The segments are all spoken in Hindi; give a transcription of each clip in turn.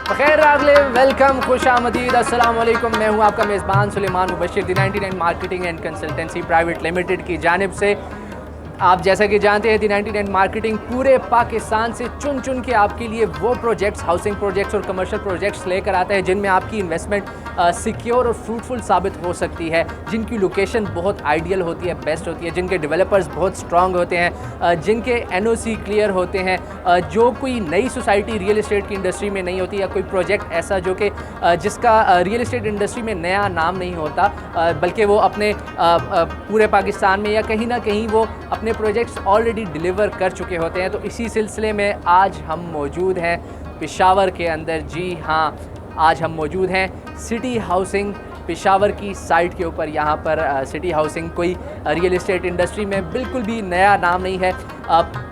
खैर आगले वेलकम, खुश आमदीद, अस्सलाम वालेकुम। मैं हूं आपका मेज़बान सुलेमान मुबशिर, दी 99 marketing and consultancy private limited की जानिब से। आप जैसा कि जानते हैं, दी 99 मार्केटिंग पूरे पाकिस्तान से चुन चुन के आपके लिए वो प्रोजेक्ट्स, हाउसिंग प्रोजेक्ट्स और कमर्शियल प्रोजेक्ट्स लेकर आता है जिनमें आपकी इन्वेस्टमेंट सिक्योर और फ्रूटफुल साबित हो सकती है, जिनकी लोकेशन बहुत आइडियल होती है, बेस्ट होती है, जिनके डेवलपर्स बहुत स्ट्रॉन्ग होते हैं, जिनके NOC क्लियर होते हैं, जो कोई नई सोसाइटी रियल इस्टेट की इंडस्ट्री में नहीं होती, या कोई प्रोजेक्ट ऐसा जो कि जिसका रियल इस्टेट इंडस्ट्री में नया नाम नहीं होता, बल्कि वो अपने पूरे पाकिस्तान में या कहीं ना कहीं वो अपने प्रोजेक्ट्स ऑलरेडी डिलीवर कर चुके होते हैं। तो इसी सिलसिले में आज हम मौजूद हैं पेशावर के अंदर। जी हाँ, आज हम मौजूद हैं सिटी हाउसिंग पेशावर की साइट के ऊपर। यहाँ पर सिटी हाउसिंग कोई रियल इस्टेट इंडस्ट्री में बिल्कुल भी नया नाम नहीं है।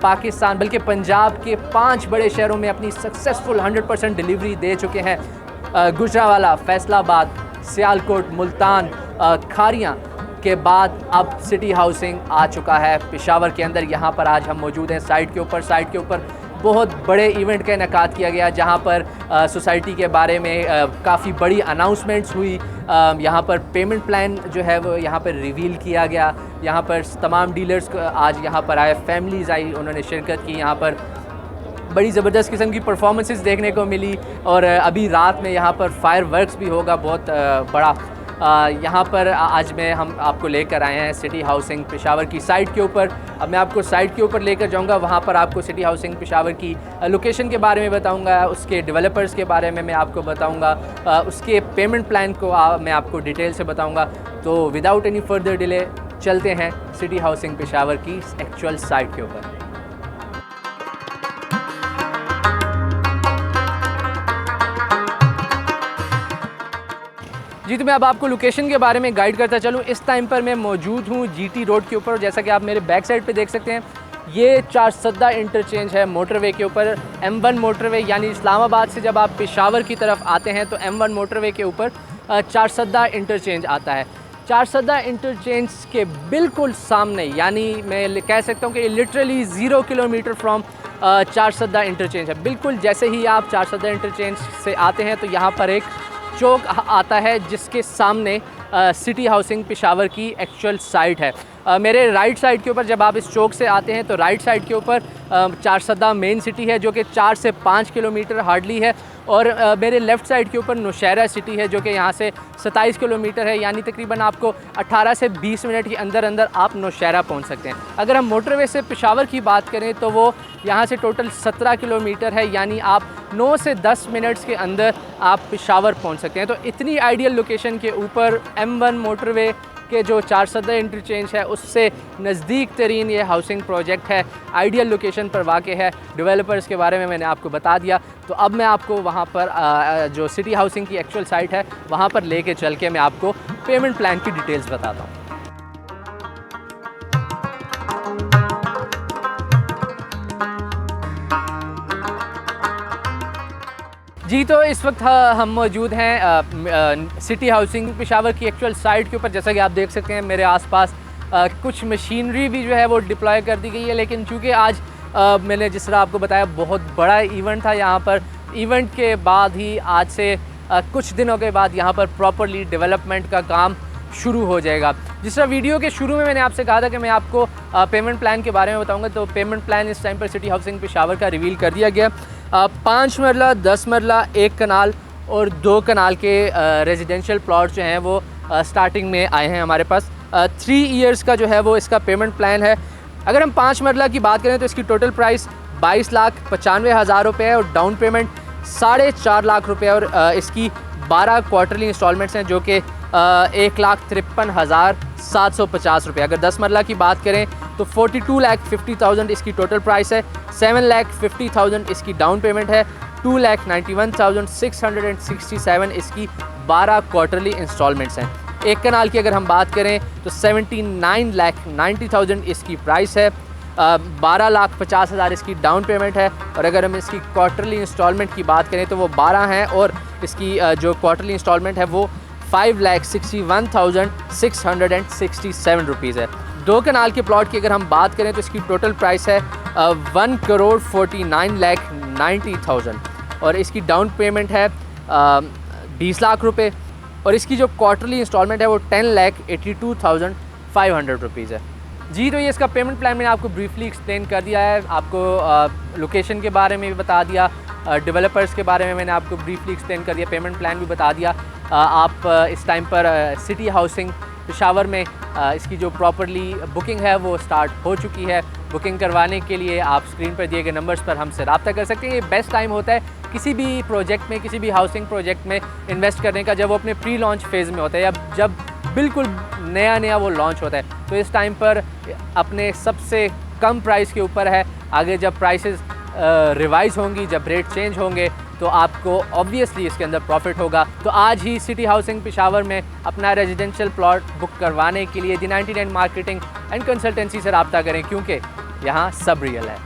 पाकिस्तान बल्कि पंजाब के 5 बड़े शहरों में अपनी सक्सेसफुल 100% डिलीवरी दे चुके हैं। गुजरावाला, फैसलाबाद, सियालकोट, मुल्तान, खारियाँ के बाद अब सिटी हाउसिंग आ चुका है पेशावर के अंदर। यहाँ पर आज हम मौजूद हैं साइट के ऊपर। साइट के ऊपर बहुत बड़े इवेंट का इनेकाद किया गया, जहाँ पर सोसाइटी के बारे में काफ़ी बड़ी अनाउंसमेंट्स हुई। यहाँ पर पेमेंट प्लान जो है वो यहाँ पर रिवील किया गया। यहाँ पर तमाम डीलर्स आज यहाँ पर आए, फैमिलीज़ आई, उन्होंने शिरकत की। यहाँ पर बड़ी ज़बरदस्त किस्म की परफॉर्मेंसेस देखने को मिली। और अभी रात में यहाँ पर फायर वर्क्स भी होगा बहुत बड़ा। यहाँ पर आज हम आपको लेकर आए हैं सिटी हाउसिंग पेशावर की साइट के ऊपर। अब मैं आपको साइट के ऊपर लेकर जाऊँगा, वहाँ पर आपको सिटी हाउसिंग पेशावर की लोकेशन के बारे में बताऊँगा, उसके डेवलपर्स के बारे में मैं आपको बताऊँगा, उसके पेमेंट प्लान को मैं आपको डिटेल से बताऊँगा। तो विदाउट एनी फर्दर डिले चलते हैं सिटी हाउसिंग पेशावर की एक्चुअल साइट के ऊपर। जी, तो मैं अब आपको लोकेशन के बारे में गाइड करता चलूँ। इस टाइम पर मैं मौजूद हूँ GT रोड के ऊपर। जैसा कि आप मेरे बैक साइड पे देख सकते हैं, ये चारसद्दा इंटरचेंज है मोटरवे के ऊपर। M1 मोटरवे यानी इस्लामाबाद से जब आप पेशावर की तरफ आते हैं तो M1 मोटरवे के ऊपर चारसद्दा इंटरचेंज आता है। चारसद्दा इंटरचेंज के बिल्कुल सामने, यानी मैं कह सकता हूँ कि literally 0 kilometre from Charsadda interchange है। बिल्कुल जैसे ही आप चारसद्दा इंटरचेंज से आते हैं तो यहाँ पर एक चौक आता है, जिसके सामने सिटी हाउसिंग पेशावर की एक्चुअल साइट है। मेरे राइट साइड के ऊपर जब आप इस चौक से आते हैं तो राइट साइड के ऊपर चारसद्दा मेन सिटी है, जो कि 4 से 5 किलोमीटर हार्डली है। और मेरे लेफ़्ट साइड के ऊपर नौशहरा सिटी है, जो कि यहाँ से 27 किलोमीटर है, यानी तकरीबन आपको 18 से 20 मिनट के अंदर अंदर आप नौशहरा पहुँच सकते हैं। अगर हम मोटरवे से पेशावर की बात करें तो वो यहाँ से टोटल 17 किलोमीटर है, यानी आप 9 से 10 मिनट्स के अंदर आप पेशावर पहुँच सकते हैं। तो इतनी आइडियल लोकेशन के ऊपर M1 मोटरवे के जो चारसद्दा इंटरचेंज है उससे नज़दीक तरीन ये हाउसिंग प्रोजेक्ट है, आइडियल लोकेशन पर वाक़ है। डेवलपर्स के बारे में मैंने आपको बता दिया। तो अब मैं आपको वहाँ पर जो सिटी हाउसिंग की एक्चुअल साइट है वहाँ पर लेके चल के मैं आपको पेमेंट प्लान की डिटेल्स बताता हूँ। जी, तो इस वक्त हम मौजूद हैं सिटी हाउसिंग पेशावर की एक्चुअल साइट के ऊपर। जैसा कि आप देख सकते हैं मेरे आसपास कुछ मशीनरी भी जो है वो डिप्लॉय कर दी गई है, लेकिन चूँकि आज मैंने जिस तरह आपको बताया बहुत बड़ा इवेंट था यहाँ पर, इवेंट के बाद ही आज से कुछ दिनों के बाद यहाँ पर प्रॉपरली डेवलपमेंट का काम शुरू हो जाएगा। जिस तरह वीडियो के शुरू में मैंने आपसे कहा था कि मैं आपको पेमेंट प्लान के बारे में बताऊँगा, तो पेमेंट प्लान इस टाइम पर सिटी हाउसिंग पेशावर का रिवील कर दिया गया। 5 मरला, 10 मरला, 1 कनाल और 2 कनाल के रेजिडेंशियल प्लॉट जो हैं वो स्टार्टिंग में आए हैं हमारे पास। 3 इयर्स का जो है वो इसका पेमेंट प्लान है। अगर हम 5 मरला की बात करें तो इसकी टोटल प्राइस 22,95,000 रुपये है और डाउन पेमेंट 4.5 लाख रुपये, और इसकी 12 क्वार्टरली इंस्टॉलमेंट्स हैं जो कि 1,53,750 रुपये। अगर 10 मरला की बात करें तो 42,50,000 इसकी टोटल प्राइस है, 7,50,000 इसकी डाउन पेमेंट है, 2,91,667 इसकी 12 क्वार्टरली इंस्टॉलमेंट्स हैं। 1 कनाल की अगर हम बात करें तो 79,90,000 इसकी प्राइस है, 12,50,000 इसकी डाउन पेमेंट है। और अगर हम इसकी क्वार्टरली इंस्टॉलमेंट की बात करें तो वो 12 हैं, और इसकी जो क्वार्टरली इंस्टॉलमेंट है वो 5,61,667 रुपीज़ है। 2 कनाल के प्लॉट की अगर हम बात करें तो इसकी टोटल प्राइस है 1,49,90,000। और इसकी डाउन पेमेंट है 20 लाख रुपए और इसकी जो क्वार्टरली इंस्टॉलमेंट है वो 10,82,500 रुपीज़ है। जी, तो ये इसका पेमेंट प्लान मैंने आपको ब्रीफली एक्सप्लेन कर दिया है, आपको लोकेशन के बारे में भी बता दिया, डेवलपर्स के बारे में मैंने आपको ब्रीफली एक्सप्लेन कर दिया, पेमेंट प्लान भी बता दिया। आप इस टाइम पर सिटी हाउसिंग पेशावर में इसकी जो प्रॉपरली बुकिंग है वो स्टार्ट हो चुकी है। बुकिंग करवाने के लिए आप स्क्रीन पर दिए गए नंबर्स पर हमसे रब्ता कर सकते हैं। ये बेस्ट टाइम होता है किसी भी प्रोजेक्ट में, किसी भी हाउसिंग प्रोजेक्ट में इन्वेस्ट करने का, जब वो अपने प्री लॉन्च फेज़ में होता है या जब बिल्कुल नया वो लॉन्च होता है। तो इस टाइम पर अपने सबसे कम प्राइस के ऊपर है। आगे जब प्राइसेस रिवाइज होंगी, जब रेट चेंज होंगे तो आपको ऑब्वियसली इसके अंदर प्रॉफिट होगा। तो आज ही सिटी हाउसिंग पेशावर में अपना रेजिडेंशियल प्लॉट बुक करवाने के लिए दी 99 मार्केटिंग एंड कंसल्टेंसी से रब्ता करें, क्योंकि यहाँ सब रियल है।